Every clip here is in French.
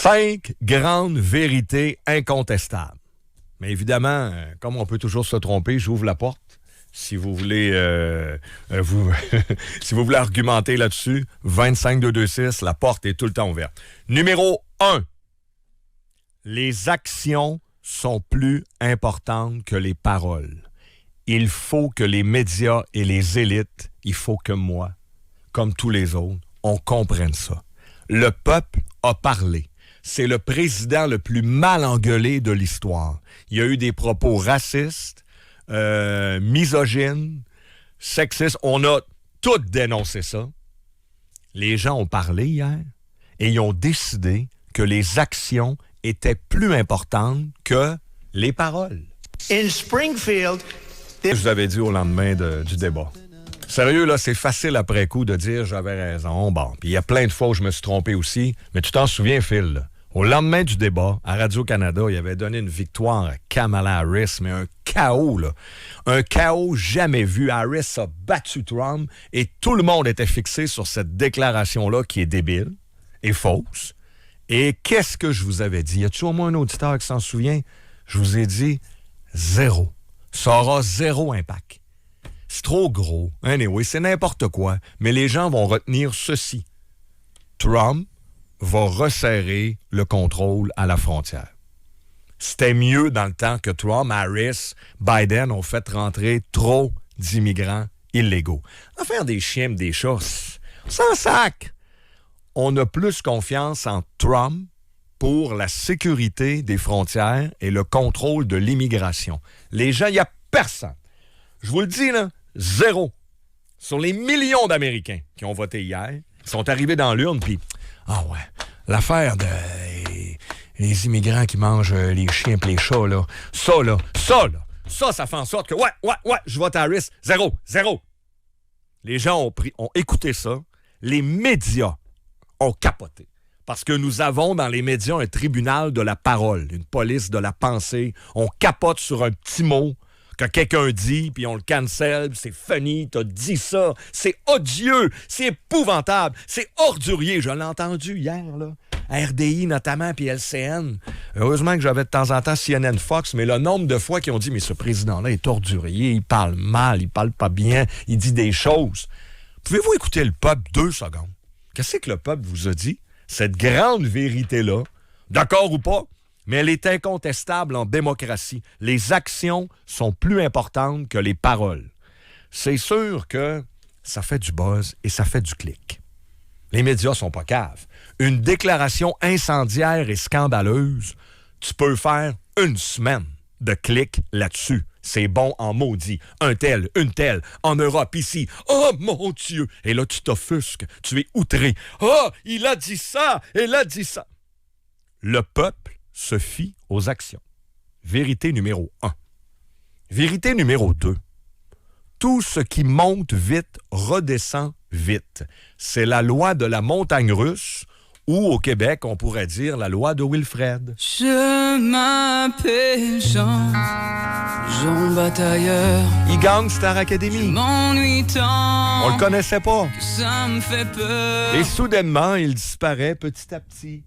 5 grandes vérités incontestables. Mais évidemment, comme on peut toujours se tromper, j'ouvre la porte. Si vous voulez si vous voulez argumenter là-dessus, 25-226, la porte est tout le temps ouverte. Numéro 1. Les actions sont plus importantes que les paroles. Il faut que les médias et les élites, il faut que moi, comme tous les autres, on comprenne ça. Le peuple a parlé. C'est le président le plus mal engueulé de l'histoire. Il y a eu des propos racistes, misogynes, sexistes. On a tous dénoncé ça. Les gens ont parlé hier et ils ont décidé que les actions étaient plus importantes que les paroles. In Springfield... Je vous avais dit au lendemain du débat. Sérieux, là, c'est facile après coup de dire « j'avais raison ». Bon, puis il y a plein de fois où je me suis trompé aussi. Mais tu t'en souviens, Phil, là? Au lendemain du débat, à Radio-Canada, il avait donné une victoire à Kamala Harris, mais un chaos, là. Un chaos jamais vu. Harris a battu Trump et tout le monde était fixé sur cette déclaration-là qui est débile et fausse. Et qu'est-ce que je vous avais dit? Y a-t-il au moins un auditeur qui s'en souvient? Je vous ai dit zéro. Ça aura zéro impact. C'est trop gros. Anyway, c'est n'importe quoi. Mais les gens vont retenir ceci. Trump va resserrer le contrôle à la frontière. C'était mieux dans le temps que Trump, Harris, Biden ont fait rentrer trop d'immigrants illégaux. L'affaire des chiens et des chats, sans sac. On a plus confiance en Trump pour la sécurité des frontières et le contrôle de l'immigration. Les gens, il n'y a personne. Je vous le dis, là, zéro. Sur les millions d'Américains qui ont voté hier, ils sont arrivés dans l'urne, puis ah ouais, l'affaire les immigrants qui mangent les chiens et les chats, là, ça fait en sorte que, ouais, je vote Harris, zéro. Les gens ont écouté ça. Les médias ont capoté. Parce que nous avons dans les médias un tribunal de la parole, une police de la pensée. On capote sur un petit mot que quelqu'un dit, puis on le cancelle, c'est funny, t'as dit ça, c'est odieux, c'est épouvantable, c'est ordurier. Je l'ai entendu hier, là, à RDI notamment, puis LCN. Heureusement que j'avais de temps en temps CNN Fox, mais le nombre de fois qu'ils ont dit « Mais ce président-là est ordurier, il parle mal, il parle pas bien, il dit des choses. » Pouvez-vous écouter le peuple 2 secondes? Qu'est-ce que le peuple vous a dit? Cette grande vérité-là, d'accord ou pas, mais elle est incontestable en démocratie. Les actions sont plus importantes que les paroles. C'est sûr que ça fait du buzz et ça fait du clic. Les médias sont pas caves. Une déclaration incendiaire et scandaleuse, tu peux faire une semaine de clics là-dessus. C'est bon en maudit. Un tel, une telle, en Europe, ici. Oh, mon Dieu! Et là, tu t'offusques. Tu es outré. Oh, il a dit ça! Elle a dit ça! Le peuple se fie aux actions. Vérité numéro 1. Vérité numéro 2. Tout ce qui monte vite redescend vite. C'est la loi de la montagne russe, ou au Québec, on pourrait dire la loi de Wilfred. Je m'appelle Jean Batailleur. Il gagne Star Academy. M'ennuie tant. On le connaissait pas. Que ça me fait peur. Et soudainement, il disparaît petit à petit.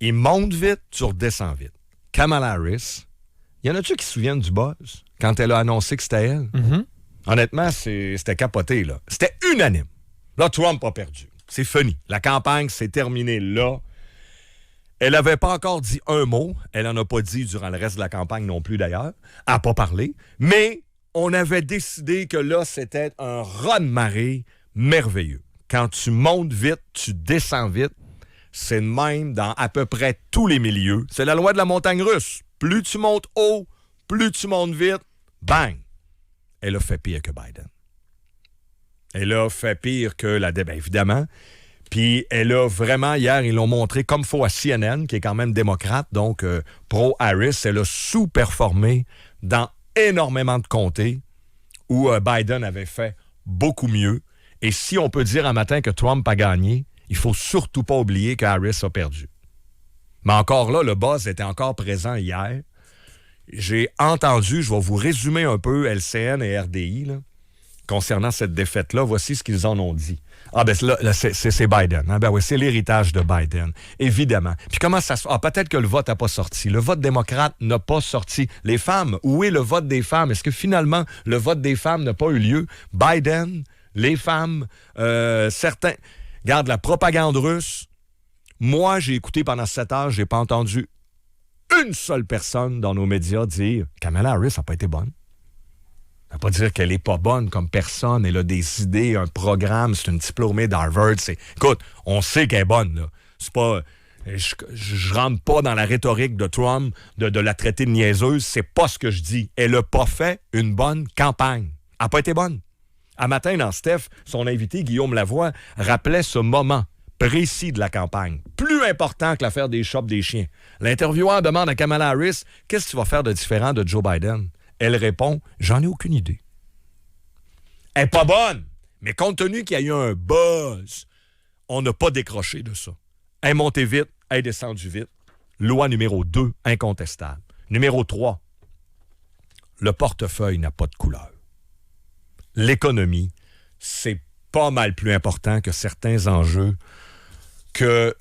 Il monte vite, tu redescends vite. Kamala Harris, y en a-tu qui se souviennent du buzz quand elle a annoncé que c'était elle? Mm-hmm. Honnêtement, c'était capoté, là. C'était unanime. Là, Trump a perdu. C'est funny. La campagne s'est terminée là. Elle n'avait pas encore dit un mot. Elle n'en a pas dit durant le reste de la campagne non plus, d'ailleurs. Elle n'a pas parlé. Mais on avait décidé que là, c'était un raz-de-marée merveilleux. Quand tu montes vite, tu descends vite. C'est le même dans à peu près tous les milieux. C'est la loi de la montagne russe. Plus tu montes haut, plus tu montes vite, bang! Elle a fait pire que Biden. Elle a fait pire que la bien évidemment. Puis elle a vraiment, hier, ils l'ont montré comme faut à CNN, qui est quand même démocrate, donc pro-Harris. Elle a sous-performé dans énormément de comtés où Biden avait fait beaucoup mieux. Et si on peut dire un matin que Trump a gagné, il faut surtout pas oublier que Harris a perdu. Mais encore là, le buzz était encore présent hier. J'ai entendu, je vais vous résumer un peu LCN et RDI, là. concernant cette défaite-là. Voici ce qu'ils en ont dit. Ah, ben là, c'est Biden. Hein? Ben oui, c'est l'héritage de Biden, évidemment. Puis comment ça se fait? Ah, peut-être que le vote n'a pas sorti. Le vote démocrate n'a pas sorti. Les femmes, où est le vote des femmes? Est-ce que finalement, le vote des femmes n'a pas eu lieu? Biden, les femmes, certains... Regarde, la propagande russe. Moi, j'ai écouté pendant 7 heures, j'ai pas entendu une seule personne dans nos médias dire « Kamala Harris n'a pas été bonne ». Ça ne veut pas dire qu'elle n'est pas bonne comme personne. Elle a des idées, un programme, c'est une diplômée d'Harvard. Écoute, on sait qu'elle est bonne. Là. C'est pas... Je rentre pas dans la rhétorique de Trump de la traiter de niaiseuse. C'est pas ce que je dis. Elle n'a pas fait une bonne campagne. Elle n'a pas été bonne. À matin, dans Steph, son invité, Guillaume Lavoie, rappelait ce moment précis de la campagne. Plus important que l'affaire des shops des chiens. L'intervieweur demande à Kamala Harris « Qu'est-ce que tu vas faire de différent de Joe Biden? » Elle répond « J'en ai aucune idée. » Elle n'est pas bonne, mais compte tenu qu'il y a eu un buzz, on n'a pas décroché de ça. Elle est montée vite, elle est descendue vite. Loi numéro 2, incontestable. Numéro 3, le portefeuille n'a pas de couleur. L'économie, c'est pas mal plus important que certains enjeux, que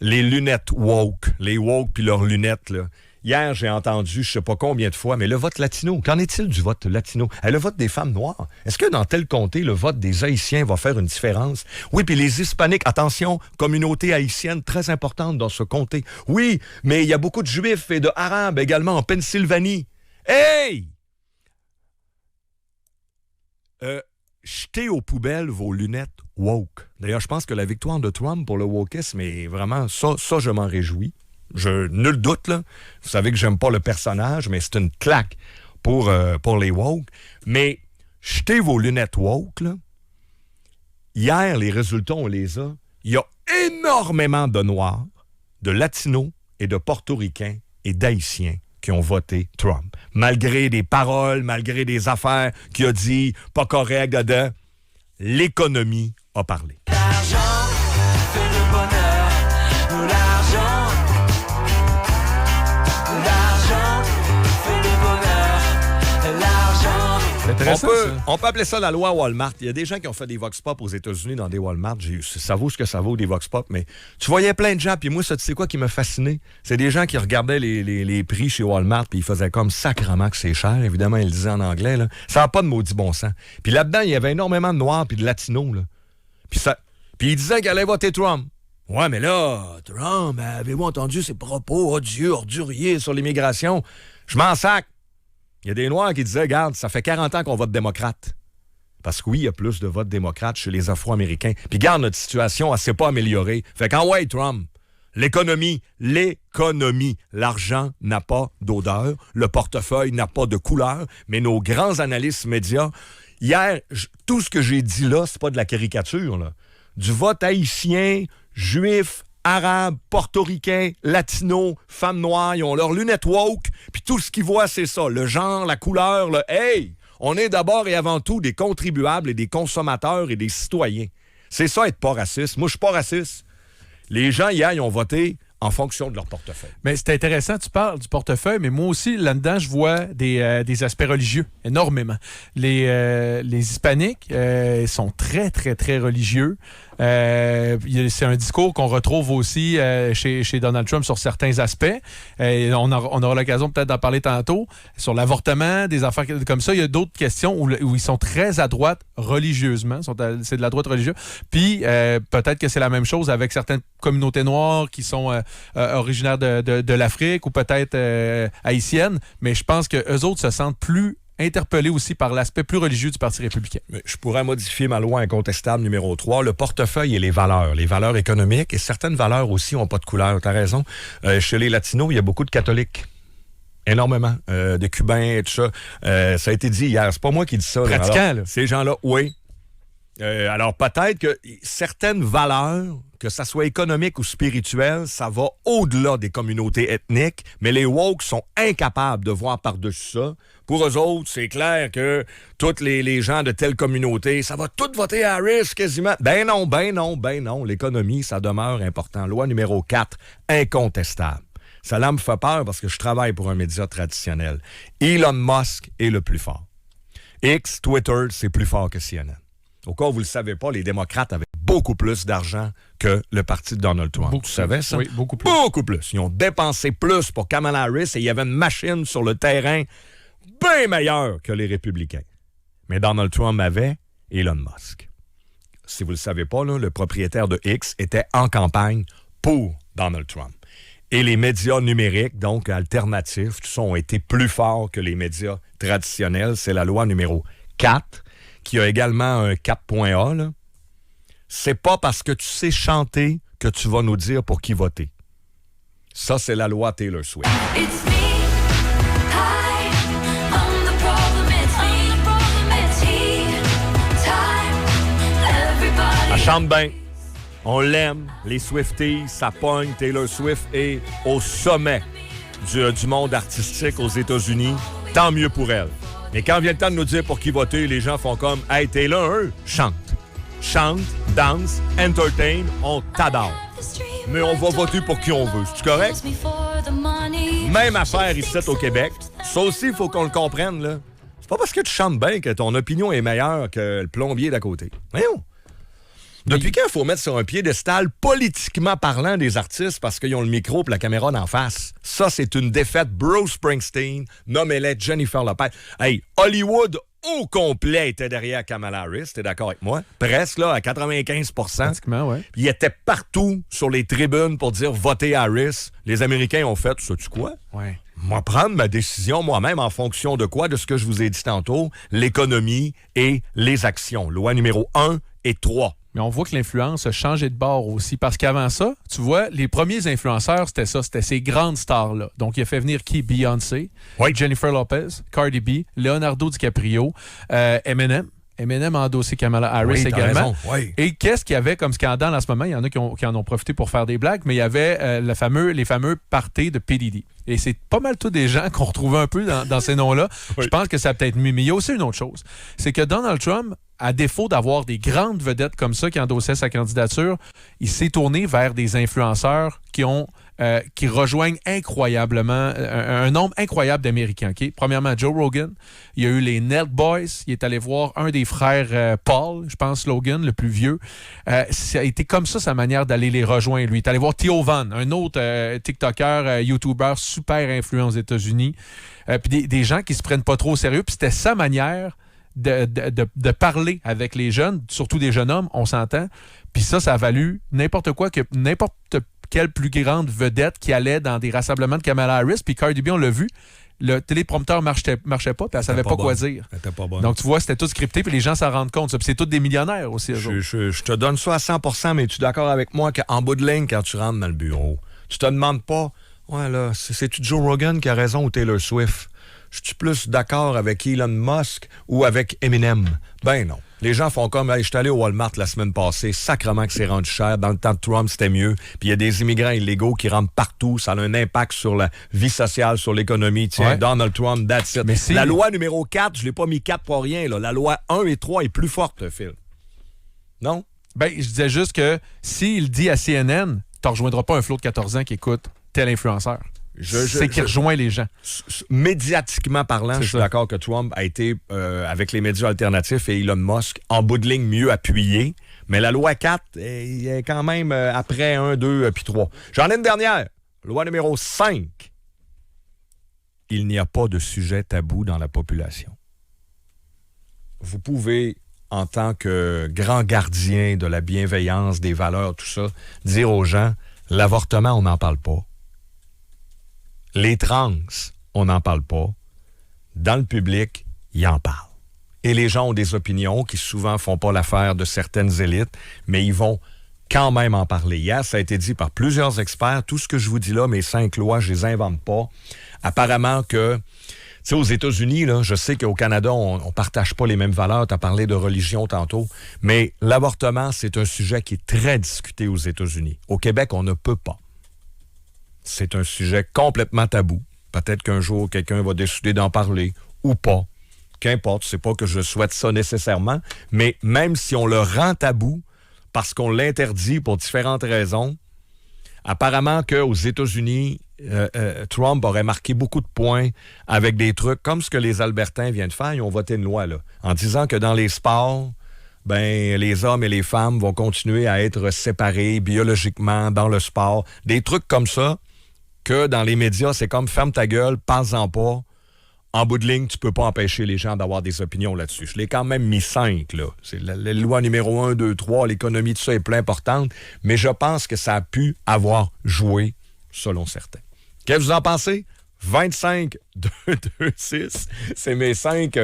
les lunettes woke, les woke puis leurs lunettes, là. Hier, j'ai entendu, je sais pas combien de fois, mais le vote latino, qu'en est-il du vote latino? Le vote des femmes noires, est-ce que dans tel comté, le vote des Haïtiens va faire une différence? Oui, puis les Hispaniques, attention, communauté haïtienne très importante dans ce comté. Oui, mais il y a beaucoup de Juifs et de Arabes également en Pennsylvanie. Hey! Jetez aux poubelles vos lunettes woke. D'ailleurs, je pense que la victoire de Trump pour le wokisme est vraiment... Ça, je m'en réjouis. Nul doute, là. Vous savez que j'aime pas le personnage, mais c'est une claque pour les woke. Mais jetez vos lunettes woke, là. Hier, les résultats, on les a. Il y a énormément de Noirs, de Latinos et de Portoricains et d'Haïtiens qui ont voté Trump. Malgré des paroles, malgré des affaires qu'il a dit, pas correct, dedans, l'économie a parlé. L'argent fait le bonheur. L'argent fait le bonheur. L'argent. C'est intéressant, on peut appeler ça la loi Walmart. Il y a des gens qui ont fait des vox pop aux États-Unis dans des Walmart. Ça vaut ce que ça vaut, des vox pop, mais tu voyais plein de gens. Puis moi, ça, tu sais quoi qui m'a fasciné? C'est des gens qui regardaient les prix chez Walmart, puis ils faisaient comme sacrement que c'est cher. Évidemment, ils le disaient en anglais. Là. Ça n'a pas de maudit bon sens. Puis là-dedans, il y avait énormément de Noirs puis de Latinos. Là. Puis ils disaient qu'elle allait voter Trump. Ouais, mais là, Trump, avez-vous entendu ses propos odieux, orduriers sur l'immigration? Je m'en sac. Il y a des Noirs qui disaient, regarde, ça fait 40 ans qu'on vote démocrate. Parce que oui, il y a plus de votes démocrates chez les Afro-Américains. Puis regarde, notre situation, elle s'est pas améliorée. Fait qu'en ouais, Trump, l'économie, l'argent n'a pas d'odeur, le portefeuille n'a pas de couleur, mais nos grands analystes médias, hier, tout ce que j'ai dit là, c'est pas de la caricature, là. Du vote haïtien, juif, arabes, portoricains, latinos, femmes noires, ils ont leurs lunettes woke, puis tout ce qu'ils voient, c'est ça, le genre, la couleur, le hey! On est d'abord et avant tout des contribuables et des consommateurs et des citoyens. C'est ça, être pas raciste. Moi, je suis pas raciste. Les gens, hier, ils ont voté en fonction de leur portefeuille. Mais c'est intéressant, tu parles du portefeuille, mais moi aussi, là-dedans, je vois des aspects religieux, énormément. Les Hispaniques sont très, très, très religieux. C'est un discours qu'on retrouve aussi chez Donald Trump sur certains aspects. On aura l'occasion peut-être d'en parler tantôt. Sur l'avortement, des affaires comme ça, il y a d'autres questions où ils sont très à droite religieusement. C'est de la droite religieuse. Puis peut-être que c'est la même chose avec certaines communautés noires qui sont originaires de l'Afrique ou peut-être haïtiennes. Mais je pense qu'eux autres se sentent plus interpellé aussi par l'aspect plus religieux du Parti républicain. Je pourrais modifier ma loi incontestable numéro 3, le portefeuille et les valeurs économiques, et certaines valeurs aussi n'ont pas de couleur, tu as raison. Chez les Latinos, il y a beaucoup de catholiques. Énormément. De Cubains et tout ça. Ça a été dit hier, c'est pas moi qui dis ça. Pratiquant, là. Ces gens-là, oui. Alors peut-être que certaines valeurs, que ça soit économique ou spirituel, ça va au-delà des communautés ethniques, mais les woke sont incapables de voir par-dessus ça. Pour eux autres, c'est clair que tous les gens de telle communauté, ça va tout voter à Harris quasiment. Ben non. L'économie, ça demeure important. Loi numéro 4, incontestable. Ça là me fait peur parce que je travaille pour un média traditionnel. Elon Musk est le plus fort. X, Twitter, c'est plus fort que CNN. Au cas où vous ne le savez pas, les démocrates avaient beaucoup plus d'argent que le parti de Donald Trump. Beaucoup Tu savais ça? Oui, beaucoup plus. Beaucoup plus. Ils ont dépensé plus pour Kamala Harris et il y avait une machine sur le terrain bien meilleure que les républicains. Mais Donald Trump avait Elon Musk. Si vous ne le savez pas, là, le propriétaire de X était en campagne pour Donald Trump. Et les médias numériques, donc alternatifs, tout ça, ont été plus forts que les médias traditionnels. C'est la loi numéro 4, qui a également un 4.A. Là. C'est pas parce que tu sais chanter que tu vas nous dire pour qui voter. Ça, c'est la loi Taylor Swift. It's me. Hi, I'm the problem. It's me. It's tea time. Everybody. Elle chante bien. On l'aime. Les Swifties, ça pogne. Taylor Swift est au sommet du monde artistique aux États-Unis. Tant mieux pour elle. Mais quand vient le temps de nous dire pour qui voter, les gens font comme « Hey, Taylor, chante. Chante, danse, entertain, on t'adore. Mais on va voter pour qui on veut. C'est-tu correct? » Même affaire ici au Québec. Ça aussi, il faut qu'on le comprenne. Là. C'est pas parce que tu chantes bien que ton opinion est meilleure que le plombier d'à côté. Voyons. Depuis quand il faut mettre sur un piédestal politiquement parlant des artistes parce qu'ils ont le micro et la caméra d'en face? Ça, c'est une défaite. Bruce Springsteen, nommez-les Jennifer Lopez. Hey, Hollywood au complet était derrière Kamala Harris, t'es d'accord avec moi? Presque, là, à 95 %. Pratiquement, oui. Il était partout sur les tribunes pour dire « Votez Harris ». Les Américains ont fait « Sais-tu quoi? » Oui. Moi, prendre ma décision moi-même en fonction de quoi? De ce que je vous ai dit tantôt, l'économie et les actions. Loi numéro 1 et 3. Mais on voit que l'influence a changé de bord aussi. Parce qu'avant ça, tu vois, les premiers influenceurs, c'était ça. C'était ces grandes stars-là. Donc, il a fait venir qui? Beyoncé, Oui. Jennifer Lopez, Cardi B, Leonardo DiCaprio, Eminem. Eminem a endossé Kamala Harris Oui, t'as également. raison, oui. Et qu'est-ce qu'il y avait comme scandale en ce moment? Il y en a qui en ont profité pour faire des blagues, mais il y avait les fameux parties de P. Diddy. Et c'est pas mal tous des gens qu'on retrouvait un peu dans ces noms-là. Oui. Je pense que ça a peut-être mis. Mais il y a aussi une autre chose. C'est que Donald Trump, à défaut d'avoir des grandes vedettes comme ça qui endossaient sa candidature, il s'est tourné vers des influenceurs qui rejoignent incroyablement, un nombre incroyable d'Américains. Okay? Premièrement, Joe Rogan. Il y a eu les Nelk Boys. Il est allé voir un des frères Paul, je pense Logan, le plus vieux. Ça a été comme ça sa manière d'aller les rejoindre. Lui, il est allé voir Theo Von, un autre TikToker, YouTuber super influent aux États-Unis. Puis des gens qui se prennent pas trop au sérieux. Puis c'était sa manière de parler avec les jeunes, surtout des jeunes hommes, on s'entend. Puis ça a valu n'importe quelle plus grande vedette qui allait dans des rassemblements de Kamala Harris. Puis Cardi B, on l'a vu, le téléprompteur marchait pas, puis elle savait pas quoi dire. Elle était pas bonne. Donc tu vois, c'était tout scripté, puis les gens s'en rendent compte. Ça. Puis c'est tous des millionnaires aussi. Je te donne ça à 100%, mais tu es d'accord avec moi qu'en bout de ligne, quand tu rentres dans le bureau, tu te demandes pas, ouais, là, c'est-tu Joe Rogan qui a raison ou Taylor Swift? Je suis plus d'accord avec Elon Musk ou avec Eminem? Ben non. Les gens font comme, hey, je suis allé au Walmart la semaine passée, sacrement que c'est rendu cher. Dans le temps de Trump, c'était mieux. Puis il y a des immigrants illégaux qui rentrent partout. Ça a un impact sur la vie sociale, sur l'économie. Tiens, Ouais. Donald Trump, that's it. Mais si- La loi numéro 4, je l'ai pas mis 4 pour rien. Là. La loi 1 et 3 est plus forte, Phil. Non? Ben, je disais juste que s'il dit à CNN, tu ne rejoindras pas un flot de 14 ans qui écoute tel influenceur. C'est qui rejoint les gens. Médiatiquement parlant, je suis d'accord que Trump a été, avec les médias alternatifs et Elon Musk, en bout de ligne mieux appuyé. Mais la loi 4, il est quand même après 1, 2, puis 3. J'en ai une dernière. Loi numéro 5. Il n'y a pas de sujet tabou dans la population. Vous pouvez, en tant que grand gardien de la bienveillance, des valeurs, tout ça, dire aux gens, l'avortement, on n'en parle pas. Les trans, on n'en parle pas. Dans le public, ils en parlent. Et les gens ont des opinions qui souvent font pas l'affaire de certaines élites, mais ils vont quand même en parler. Hier, ça a été dit par plusieurs experts. Tout ce que je vous dis là, mes 5 lois, je les invente pas. Apparemment que, tu sais, aux États-Unis, là, je sais qu'au Canada, on partage pas les mêmes valeurs. Tu as parlé de religion tantôt. Mais l'avortement, c'est un sujet qui est très discuté aux États-Unis. Au Québec, on ne peut pas. C'est un sujet complètement tabou. Peut-être qu'un jour, quelqu'un va décider d'en parler ou pas. Qu'importe, c'est pas que je souhaite ça nécessairement, mais même si on le rend tabou parce qu'on l'interdit pour différentes raisons, apparemment qu'aux États-Unis, Trump aurait marqué beaucoup de points avec des trucs comme ce que les Albertains viennent de faire. Ils ont voté une loi là, en disant que dans les sports, ben les hommes et les femmes vont continuer à être séparés biologiquement dans le sport. Des trucs comme ça que dans les médias, c'est comme ferme ta gueule, parle-en pas. En bout de ligne, tu peux pas empêcher les gens d'avoir des opinions là-dessus. Je l'ai quand même mis 5, là. C'est la loi numéro 1, 2, 3, l'économie, tout ça est plein importante, mais je pense que ça a pu avoir joué, selon certains. Qu'est-ce que vous en pensez? 25, 2, 2, 6, c'est mes 5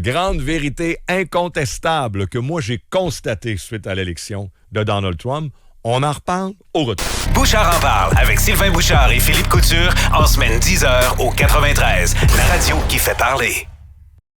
grandes vérités incontestables que moi j'ai constatées suite à l'élection de Donald Trump. On en reparle au retour. Bouchard en parle avec Sylvain Bouchard et Philippe Couture en semaine 10h au 93. La radio qui fait parler.